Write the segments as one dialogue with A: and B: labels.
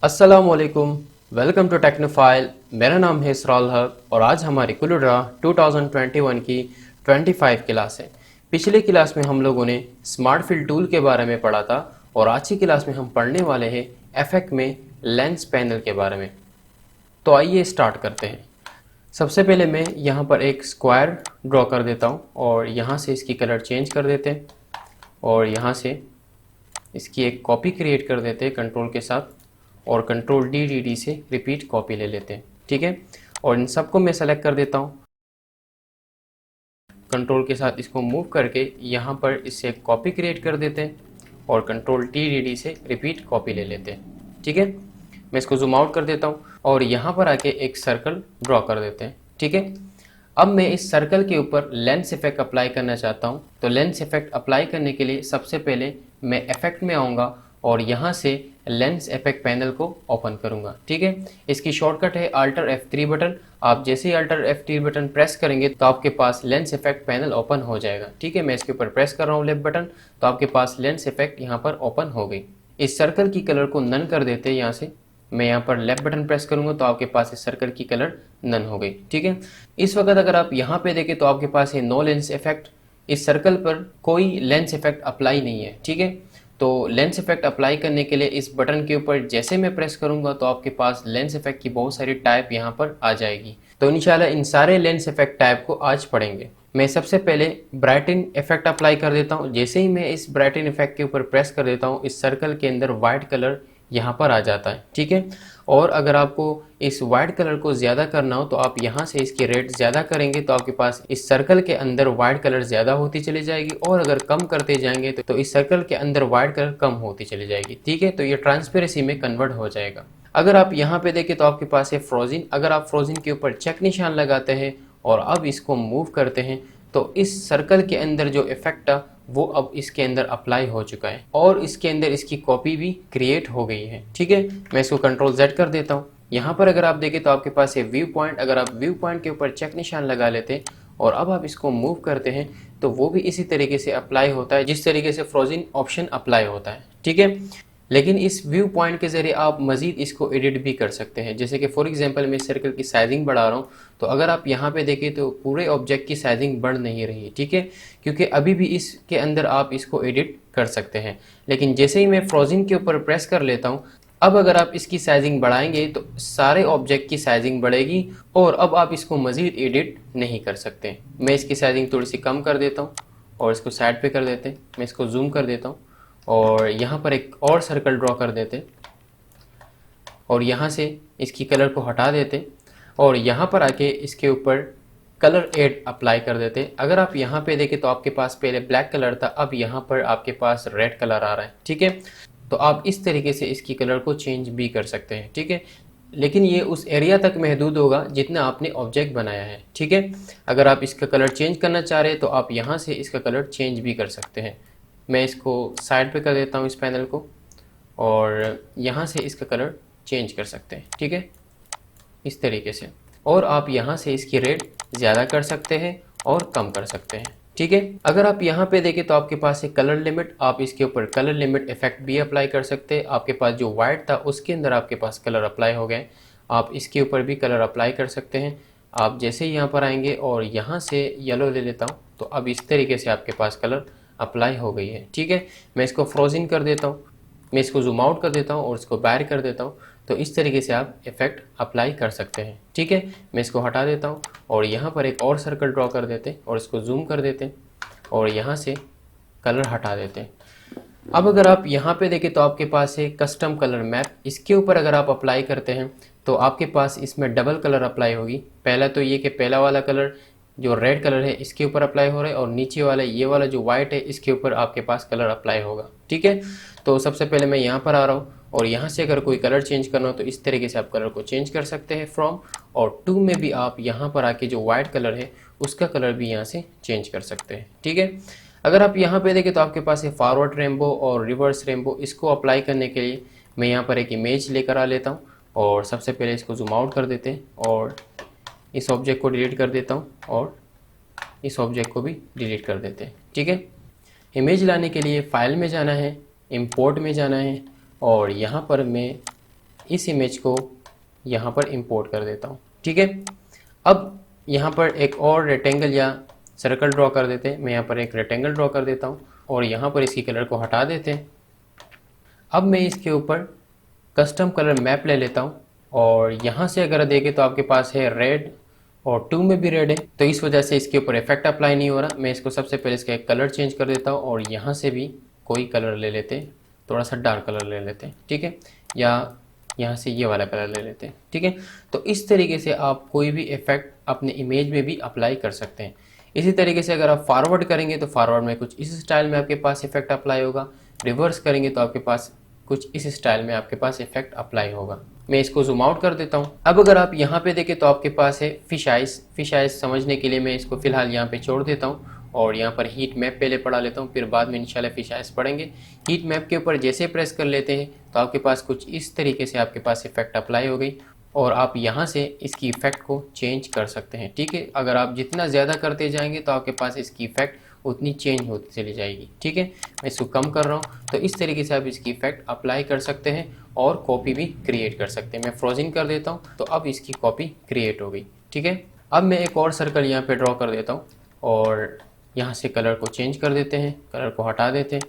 A: अस्सलामुअलैकुम, welcome to टेक्नोफाइल। मेरा नाम है इसराल हक और आज हमारी कुलुड्रा 2021 की 25 क्लास है। पिछले क्लास में हम लोगों ने स्मार्ट फिल टूल के बारे में पढ़ा था और आज की क्लास में हम पढ़ने वाले हैं एफेक्ट में लेंस पैनल के बारे में। तो आइए स्टार्ट करते हैं। सबसे पहले मैं यहाँ पर एक स्क्वायर ड्रॉ कर देता हूँ और यहाँ से इसकी कलर चेंज कर देते हैं और यहाँ से इसकी एक कॉपी क्रिएट कर देते हैं कंट्रोल के साथ और कंट्रोल डी से रिपीट कॉपी ले लेते हैं। ठीक है, और इन सबको मैं सेलेक्ट कर देता हूँ। कंट्रोल के साथ इसको मूव करके यहाँ पर इससे एक कॉपी क्रिएट कर देते हैं और कंट्रोल डी से रिपीट कॉपी ले लेते हैं। ठीक है, मैं इसको जूम आउट कर देता हूँ और यहाँ पर आके एक सर्कल ड्रॉ कर देते हैं। ठीक है, अब मैं इस सर्कल के ऊपर लेंस इफेक्ट अप्लाई करना चाहता हूँ। तो लेंस इफेक्ट अप्लाई करने के लिए सबसे पहले मैं इफेक्ट में आऊँगा और यहाँ से लेंस इफेक्ट पैनल को ओपन करूँगा। ठीक है, इसकी शॉर्टकट है अल्टर F3 बटन। आप जैसे ही अल्टर F3 बटन प्रेस करेंगे तो आपके पास लेंस इफेक्ट पैनल ओपन हो जाएगा। ठीक है, मैं इसके ऊपर प्रेस कर रहा हूँ लेफ्ट बटन, तो आपके पास लेंस इफेक्ट यहाँ पर ओपन हो गई। इस सर्कल की कलर को नन कर देते हैं। यहाँ से मैं यहाँ पर लेफ्ट बटन प्रेस करूंगा तो आपके पास इस सर्कल की कलर नन हो गई। ठीक है, इस वक्त अगर आप यहाँ पे देखें तो आपके पास है नो लेंस इफेक्ट। इस सर्कल पर कोई लेंस इफेक्ट अप्लाई नहीं है। ठीक है, तो लेंस इफेक्ट अप्लाई करने के लिए इस बटन के ऊपर जैसे मैं प्रेस करूंगा तो आपके पास लेंस इफेक्ट की बहुत सारी टाइप यहाँ पर आ जाएगी। तो इंशाल्लाह इन सारे लेंस इफेक्ट टाइप को आज पढ़ेंगे। मैं सबसे पहले ब्राइटन इफेक्ट अप्लाई कर देता हूँ। जैसे ही मैं इस ब्राइटन इफेक्ट के ऊपर प्रेस कर देता हूँ इस सर्कल के अंदर व्हाइट कलर यहाँ पर आ जाता है। ठीक है, और अगर आपको इस वाइट कलर को ज़्यादा करना हो तो आप यहाँ से इसकी रेट ज़्यादा करेंगे तो आपके पास इस सर्कल के अंदर वाइट कलर ज़्यादा होती चली जाएगी और अगर कम करते जाएंगे तो इस सर्कल के अंदर वाइट कलर कम होती चली जाएगी। ठीक है, तो ये ट्रांसपेरेंसी में कन्वर्ट हो जाएगा। अगर आप यहाँ पे देखें तो आपके पास है फ्रोजिन। अगर आप फ्रोजिन के ऊपर चेक निशान लगाते हैं और अब इसको मूव करते हैं तो इस सर्कल के अंदर जो इफेक्ट था वो अब इसके अंदर अप्लाई हो चुका है और इसके अंदर इसकी कॉपी भी क्रिएट हो गई है। ठीक है, मैं इसको कंट्रोल Z कर देता हूँ। यहाँ पर अगर आप देखें तो आपके पास है व्यू पॉइंट। अगर आप व्यू पॉइंट के ऊपर चेक निशान लगा लेते हैं और अब आप इसको मूव करते हैं तो वो भी इसी तरीके से अप्लाई होता है जिस तरीके से फ्रोजिन ऑप्शन अप्लाई होता है। ठीक है, लेकिन इस व्यू पॉइंट के ज़रिए आप मज़ीद इसको एडिट भी कर सकते हैं। जैसे कि फॉर एग्जांपल मैं सर्कल की साइजिंग बढ़ा रहा हूँ तो अगर आप यहाँ पे देखें तो पूरे ऑब्जेक्ट की साइजिंग बढ़ नहीं रही है। ठीक है, क्योंकि अभी भी इसके अंदर आप इसको एडिट कर सकते हैं। लेकिन जैसे ही मैं फ्रोजिन के ऊपर प्रेस कर लेता हूँ अब अगर आप इसकी साइजिंग बढ़ाएंगे तो सारे ऑब्जेक्ट की साइजिंग बढ़ेगी और अब आप इसको मज़ीद एडिट नहीं कर सकते। मैं इसकी साइजिंग थोड़ी सी कम कर देता हूँ और इसको साइड पे कर देते हैं। मैं इसको जूम कर देता हूँ और यहाँ पर एक और सर्कल ड्रॉ कर देते और यहाँ से इसकी कलर को हटा देते और यहाँ पर आके इसके ऊपर कलर एड अप्लाई कर देते। अगर आप यहाँ पे देखें तो आपके पास पहले ब्लैक कलर था, अब यहाँ पर आपके पास रेड कलर आ रहा है। ठीक है, तो आप इस तरीके से इसकी कलर को चेंज भी कर सकते हैं। ठीक है, लेकिन ये उस एरिया तक महदूद होगा जितना आपने ऑब्जेक्ट बनाया है। ठीक है, अगर आप इसका कलर चेंज करना चाह रहे हैं तो आप यहाँ से इसका कलर चेंज भी कर सकते हैं। मैं इसको साइड पे कर देता हूँ इस पैनल को और यहाँ से इसका कलर चेंज कर सकते हैं। ठीक है, इस तरीके से, और आप यहाँ से इसकी रेट ज़्यादा कर सकते हैं और कम कर सकते हैं। ठीक है, अगर आप यहाँ पे देखें तो आपके पास है कलर लिमिट। आप इसके ऊपर कलर लिमिट इफेक्ट भी अप्लाई कर सकते हैं। आपके पास जो वाइट था उसके अंदर आपके पास कलर अप्लाई हो गए, आप इसके ऊपर भी कलर अप्लाई कर सकते हैं। आप जैसे ही यहाँ पर आएंगे और यहाँ से येलो ले लेता हूँ तो अब इस तरीके से आपके पास कलर अप्लाई हो गई है। ठीक है, मैं इसको फ्रोजिन कर देता हूँ, मैं इसको जूम आउट कर देता हूँ और इसको बाहर कर देता हूँ तो इस तरीके से आप इफेक्ट अप्लाई कर सकते हैं। ठीक है, मैं इसको हटा देता हूँ और यहाँ पर एक और सर्कल ड्रॉ कर देते और इसको जूम कर देते और यहाँ से कलर हटा देते। अब अगर आप यहाँ पे देखें तो आपके पास है कस्टम कलर मैप। इसके ऊपर अगर आप अप्लाई करते हैं तो आपके पास इसमें डबल कलर अप्लाई होगी। पहला तो ये कि पहला वाला कलर जो रेड कलर है इसके ऊपर अप्लाई हो रहा है और नीचे वाला ये वाला जो वाइट है इसके ऊपर आपके पास कलर अप्लाई होगा। ठीक है, तो सबसे पहले मैं यहाँ पर आ रहा हूँ और यहाँ से अगर कोई कलर चेंज करना हो तो इस तरीके से आप कलर को चेंज कर सकते हैं फ्रॉम, और 2 में भी आप यहाँ पर आके जो वाइट कलर है उसका कलर भी यहाँ से चेंज कर सकते हैं। ठीक है, अगर आप यहाँ पे देखें तो आपके पास है फॉरवर्ड रेनबो और रिवर्स रेनबो। इसको अप्लाई करने के लिए मैं यहाँ पर एक इमेज लेकर आ लेता हूँ और सबसे पहले इसको जूम आउट कर देते हैं और इस ऑब्जेक्ट को डिलीट कर देता हूँ और इस ऑब्जेक्ट को भी डिलीट कर देते हैं। ठीक है, इमेज लाने के लिए फाइल में जाना है, इंपोर्ट में जाना है और यहाँ पर मैं इस इमेज को यहाँ पर इंपोर्ट कर देता हूँ। ठीक है, अब यहाँ पर एक और रेक्टेंगल या सर्कल ड्रॉ कर देते हैं। मैं यहाँ पर एक रेक्टेंगल ड्रॉ कर देता हूँ और यहाँ पर इसकी कलर को हटा देते हैं। अब मैं इसके ऊपर कस्टम कलर मैप ले लेता हूँ और यहाँ से अगर देखें तो आपके पास है रेड और 2 में भी रेड है, तो इस वजह से इसके ऊपर इफेक्ट अप्लाई नहीं हो रहा। मैं इसको सबसे पहले इसका एक कलर चेंज कर देता हूँ और यहाँ से भी कोई कलर ले लेते हैं, थोड़ा सा डार्क कलर ले लेते हैं। ठीक है, या यहाँ से ये वाला कलर ले लेते हैं। ठीक है, तो इस तरीके से आप कोई भी इफेक्ट अपने इमेज में भी अप्लाई कर सकते हैं। इसी तरीके से अगर आप फॉरवर्ड करेंगे तो फॉरवर्ड में कुछ इस स्टाइल में आपके पास इफेक्ट अप्लाई होगा, रिवर्स करेंगे तो आपके पास कुछ इस स्टाइल में आपके पास इफेक्ट अप्लाई होगा। मैं इसको जूम आउट कर देता हूँ। अब अगर आप यहाँ पे देखें तो आपके पास है फिश आइज। फिश आइज समझने के लिए मैं इसको फिलहाल यहाँ पे छोड़ देता हूँ और यहाँ पर हीट मैप पहले पढ़ा लेता हूँ, फिर बाद में इंशाल्लाह फिश आइज पढ़ेंगे। हीट मैप के ऊपर जैसे प्रेस कर लेते हैं तो आपके पास कुछ इस तरीके से आपके पास इफेक्ट अप्लाई हो गई और आप यहाँ से इसकी इफेक्ट को चेंज कर सकते हैं। ठीक है, अगर आप जितना ज़्यादा करते जाएंगे तो आपके पास इसकी इफेक्ट उतनी चेंज होती चली जाएगी। ठीक है, मैं इसको कम कर रहा हूँ, तो इस तरीके से आप इसकी इफेक्ट अप्लाई कर सकते हैं और कॉपी भी क्रिएट कर सकते हैं। मैं फ्रोजिंग कर देता हूँ तो अब इसकी कॉपी क्रिएट हो गई। ठीक है, अब मैं एक और सर्कल यहाँ पे ड्रॉ कर देता हूँ और यहाँ से कलर को चेंज कर देते हैं, कलर को हटा देते हैं।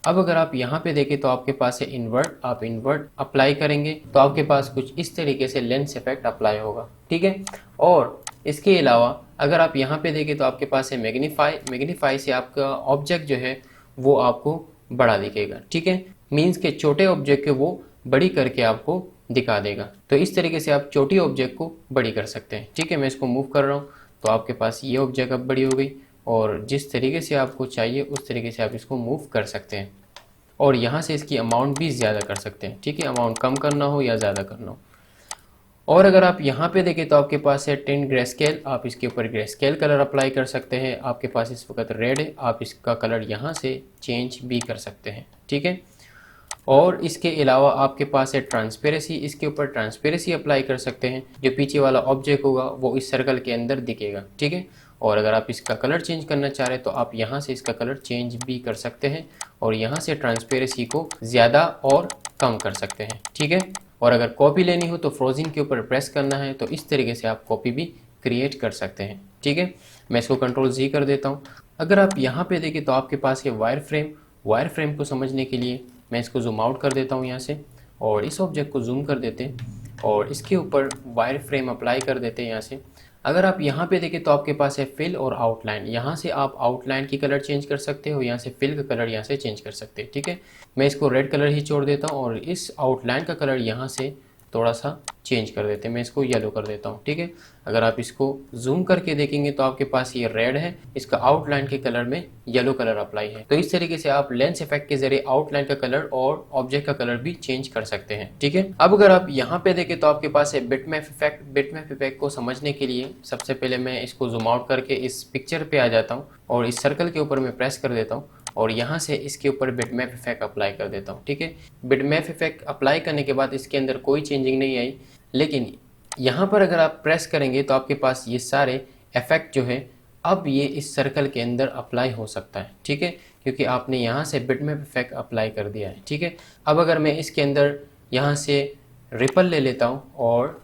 A: अब अगर आप यहाँ पे देखें तो आपके पास है इन्वर्ट। आप इन्वर्ट अप्लाई करेंगे तो आपके पास कुछ इस तरीके से लेंस इफेक्ट अप्लाई होगा। ठीक है, और इसके अलावा अगर आप यहाँ पे देखें तो आपके पास है मैग्नीफाई। मैग्नीफाई से आपका ऑब्जेक्ट जो है वो आपको बड़ा दिखेगा। ठीक है, मीन्स के छोटे ऑब्जेक्ट को वो बड़ी करके आपको दिखा देगा। तो इस तरीके से आप छोटी ऑब्जेक्ट को बड़ी कर सकते हैं। ठीक है, मैं इसको मूव कर रहा हूँ तो आपके पास ये ऑब्जेक्ट अब बड़ी हो गई और जिस तरीके से आपको चाहिए उस तरीके से आप इसको मूव कर सकते हैं और यहाँ से इसकी अमाउंट भी ज़्यादा कर सकते हैं। ठीक है, अमाउंट कम करना हो या ज़्यादा करना हो। और अगर आप यहाँ पे देखें तो आपके पास है टिन ग्रे स्केल। आप इसके ऊपर ग्रे स्केल कलर अप्लाई कर सकते हैं। आपके पास इस वक्त रेड है, आप इसका कलर यहाँ से चेंज भी कर सकते हैं। ठीक है, और इसके अलावा आपके पास है ट्रांसपेरेंसी। इसके ऊपर ट्रांसपेरेंसी अप्लाई कर सकते हैं। जो पीछे वाला ऑब्जेक्ट होगा वो इस सर्कल के अंदर दिखेगा। ठीक है, और अगर आप इसका कलर चेंज करना चाह रहे हैं तो आप यहाँ से इसका कलर चेंज भी कर सकते हैं और यहाँ से ट्रांसपेरेंसी को ज़्यादा और कम कर सकते हैं। ठीक है, और अगर कॉपी लेनी हो तो फ्रोजिंग के ऊपर प्रेस करना है तो इस तरीके से आप कॉपी भी क्रिएट कर सकते हैं। ठीक है, मैं इसको कंट्रोल Z कर देता हूँ। अगर आप यहाँ पे देखें तो आपके पास है वायर फ्रेम। वायर फ्रेम को समझने के लिए मैं इसको जूम आउट कर देता हूँ यहाँ से और इस ऑब्जेक्ट को जूम कर देते हैं और इसके ऊपर वायर फ्रेम अप्लाई कर देते हैं यहाँ से। अगर आप यहाँ पे देखें तो आपके पास है फिल और आउटलाइन। यहाँ से आप आउटलाइन की कलर चेंज कर सकते हो, यहाँ से फिल का कलर यहाँ से चेंज कर सकते हैं। ठीक है, मैं इसको रेड कलर ही छोड़ देता हूँ और इस आउटलाइन का कलर यहाँ से थोड़ा सा चेंज कर देते हैं। मैं इसको येलो कर देता हूँ। ठीक है, अगर आप इसको जूम करके देखेंगे तो आपके पास ये रेड है, इसका आउटलाइन के कलर में येलो कलर अप्लाई है। तो इस तरीके से आप लेंस इफेक्ट के जरिए आउटलाइन का कलर और ऑब्जेक्ट का कलर भी चेंज कर सकते हैं। ठीक है, अब अगर आप यहाँ पे देखें तो आपके पास है बिटमैप इफेक्ट। बिटमैप इफेक्ट को समझने के लिए सबसे पहले मैं इसको जूम आउट करके इस पिक्चर पे आ जाता हूँ और इस सर्कल के ऊपर मैं प्रेस कर देता हूँ और यहाँ से इसके ऊपर बिटमैप इफेक्ट अप्लाई कर देता हूँ। ठीक है, बिटमैप इफेक्ट अप्लाई करने के बाद इसके अंदर कोई चेंजिंग नहीं आई, लेकिन यहाँ पर अगर आप प्रेस करेंगे तो आपके पास ये सारे इफेक्ट जो है अब ये इस सर्कल के अंदर अप्लाई हो सकता है। ठीक है, क्योंकि आपने यहाँ से बिटमैप इफेक्ट अप्लाई कर दिया है। ठीक है, अब अगर मैं इसके अंदर यहाँ से रिपल ले लेता हूँ और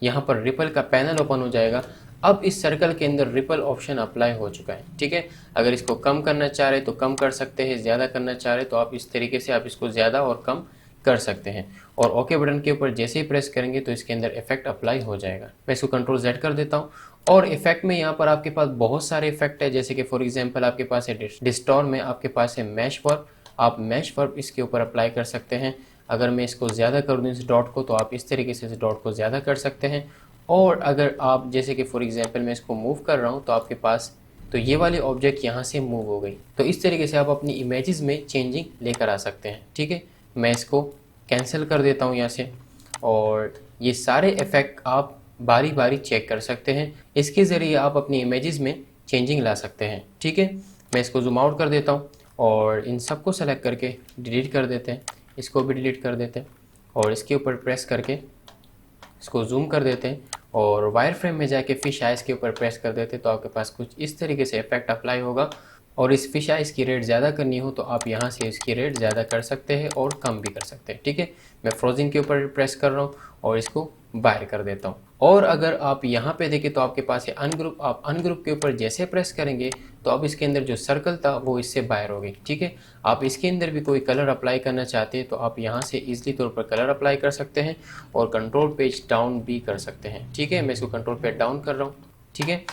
A: यहाँ पर रिपल का पैनल ओपन हो जाएगा। अब इस सर्कल के अंदर रिपल ऑप्शन अप्लाई हो चुका है। ठीक है, अगर इसको कम करना चाह रहे तो कम कर सकते हैं, ज़्यादा करना चाह रहे तो आप इस तरीके से आप इसको ज़्यादा और कम कर सकते हैं और ओके बटन के ऊपर जैसे ही प्रेस करेंगे तो इसके अंदर इफेक्ट अप्लाई हो जाएगा। मैं इसको कंट्रोल Z कर देता हूँ और इफेक्ट में यहाँ पर आपके पास बहुत सारे इफेक्ट है, जैसे कि फॉर एग्जांपल आपके पास है डिस्टॉर्ट में आपके पास है मैश वर्क। आप मैश वर्क इसके ऊपर अप्लाई कर सकते हैं। अगर मैं इसको ज़्यादा कर दूँ इस डॉट को तो आप इस तरीके से इस डॉट को ज़्यादा कर सकते हैं। और अगर आप जैसे कि फॉर एग्जांपल मैं इसको मूव कर रहा हूँ तो आपके पास तो ये वाले ऑब्जेक्ट यहाँ से मूव हो गई। तो इस तरीके से आप अपनी इमेजेस में चेंजिंग लेकर आ सकते हैं। ठीक है, मैं इसको कैंसिल कर देता हूँ यहाँ से और ये सारे इफेक्ट आप बारी बारी चेक कर सकते हैं। इसके ज़रिए आप अपनी इमेजेस में चेंजिंग ला सकते हैं। ठीक है, मैं इसको जूम आउट कर देता हूँ और इन सबको सेलेक्ट करके डिलीट कर देते हैं। इसको भी डिलीट कर देते हैं और इसके ऊपर प्रेस करके इसको जूम कर देते हैं और वायर फ्रेम में जाके फिश आइज के ऊपर प्रेस कर देते हैं तो आपके पास कुछ इस तरीके से इफेक्ट अप्लाई होगा और इस फिश आइस की रेट ज़्यादा करनी हो तो आप यहाँ से इसकी रेट ज़्यादा कर सकते हैं और कम भी कर सकते हैं। ठीक है, मैं फ्रोज़न के ऊपर प्रेस कर रहा हूँ और इसको बाहर कर देता हूँ। और अगर आप यहाँ पे देखें तो आपके पास है अनग्रुप, आप अनग्रुप के ऊपर जैसे प्रेस करेंगे तो अब इसके अंदर जो सर्कल था वो इससे बाहर हो गई। ठीक है, आप इसके अंदर भी कोई कलर अप्लाई करना चाहते हैं तो आप यहाँ से ईजिली तौर पर कलर अप्लाई कर सकते हैं और कंट्रोल पेज डाउन भी कर सकते हैं। ठीक है, मैं इसको कंट्रोल पेज डाउन कर रहा हूँ। ठीक है,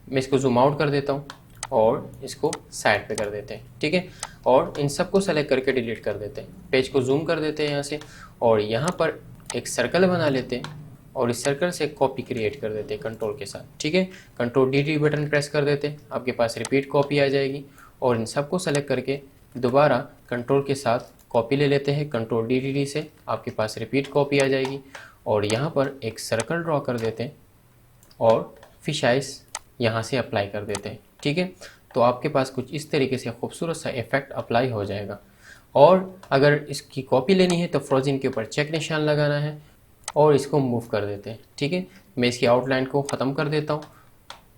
A: मैं इसको जूम आउट कर देता हूँ और इसको साइड पे कर देते हैं। ठीक है, और इन सबको सेलेक्ट करके डिलीट कर देते हैं। पेज को जूम कर देते हैं यहाँ से और यहाँ पर एक सर्कल बना लेते हैं और इस सर्कल से कॉपी क्रिएट कर देते हैं कंट्रोल के साथ। ठीक है, कंट्रोल डी बटन प्रेस कर देते हैं, आपके पास रिपीट कॉपी आ जाएगी और इन सबको सेलेक्ट करके दोबारा कंट्रोल के साथ कॉपी ले लेते हैं। कंट्रोल डी से आपके पास रिपीट कॉपी आ जाएगी और यहाँ पर एक सर्कल ड्रॉ कर देते हैं और फिश आइस यहाँ से अप्लाई कर देते हैं। ठीक है, तो आपके पास कुछ इस तरीके से खूबसूरत सा इफेक्ट अप्लाई हो जाएगा। और अगर इसकी कॉपी लेनी है तो फ्रोज़न के ऊपर चेक निशान लगाना है और इसको मूव कर देते हैं। ठीक है, मैं इसकी आउटलाइन को ख़त्म कर देता हूँ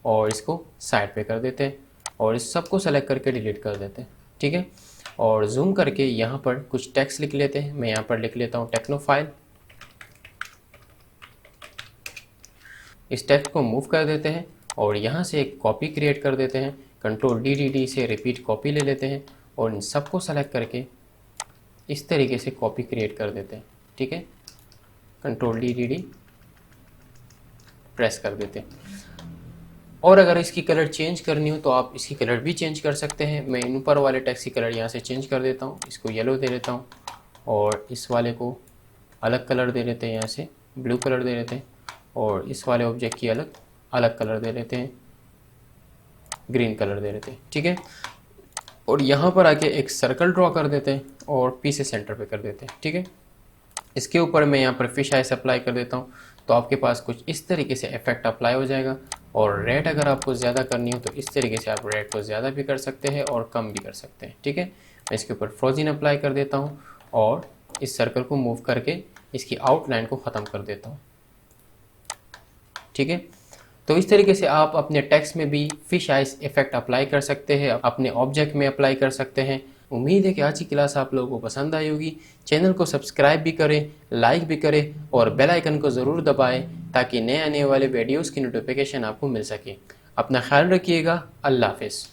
A: और इसको साइड पे कर देते हैं और इस सब को सेलेक्ट करके डिलीट कर देते हैं। ठीक है, और जूम करके यहाँ पर कुछ टेक्स्ट लिख लेते हैं। मैं यहाँ पर लिख लेता हूँ टेक्नोफाइल। इस टेक्स्ट को मूव कर देते हैं और यहाँ से एक कॉपी क्रिएट कर देते हैं। कंट्रोल डी से रिपीट कॉपी ले लेते हैं और इन सबको सेलेक्ट करके इस तरीके से कॉपी क्रिएट कर देते हैं। ठीक है, कंट्रोल डी प्रेस कर देते हैं। और अगर इसकी कलर चेंज करनी हो तो आप इसकी कलर भी चेंज कर सकते हैं। मैं इन ऊपर वाले टेक्स्ट की कलर यहाँ से चेंज कर देता हूँ, इसको येलो दे देता हूँ और इस वाले को अलग कलर दे देते हैं, यहाँ से ब्लू कलर दे देते हैं और इस वाले ऑब्जेक्ट की अलग कलर दे देते हैं, ग्रीन कलर दे देते हैं। ठीक है, और यहाँ पर आके एक सर्कल ड्रॉ कर देते हैं और पी से सेंटर पे कर देते हैं। ठीक है, इसके ऊपर मैं यहाँ पर फिश आइस अप्लाई कर देता हूँ तो आपके पास कुछ इस तरीके से इफेक्ट अप्लाई हो जाएगा। और रेड अगर आपको ज़्यादा करनी हो तो इस तरीके से आप रेड को ज़्यादा भी कर सकते हैं और कम भी कर सकते हैं। ठीक है, मैं इसके ऊपर फ्रोज़न अप्लाई कर देता हूँ और इस सर्कल को मूव करके इसकी आउटलाइन को ख़त्म कर देता हूँ। ठीक है, तो इस तरीके से आप अपने टेक्स्ट में भी फिश आइस इफेक्ट अप्लाई कर सकते हैं, अपने ऑब्जेक्ट में अप्लाई कर सकते हैं। उम्मीद है कि आज की क्लास आप लोगों को पसंद आई होगी। चैनल को सब्सक्राइब भी करें, लाइक भी करें और बेल आइकन को ज़रूर दबाएं ताकि नए आने वाले वीडियोस की नोटिफिकेशन आपको मिल सके। अपना ख्याल रखिएगा। अल्लाह हाफ़िज़।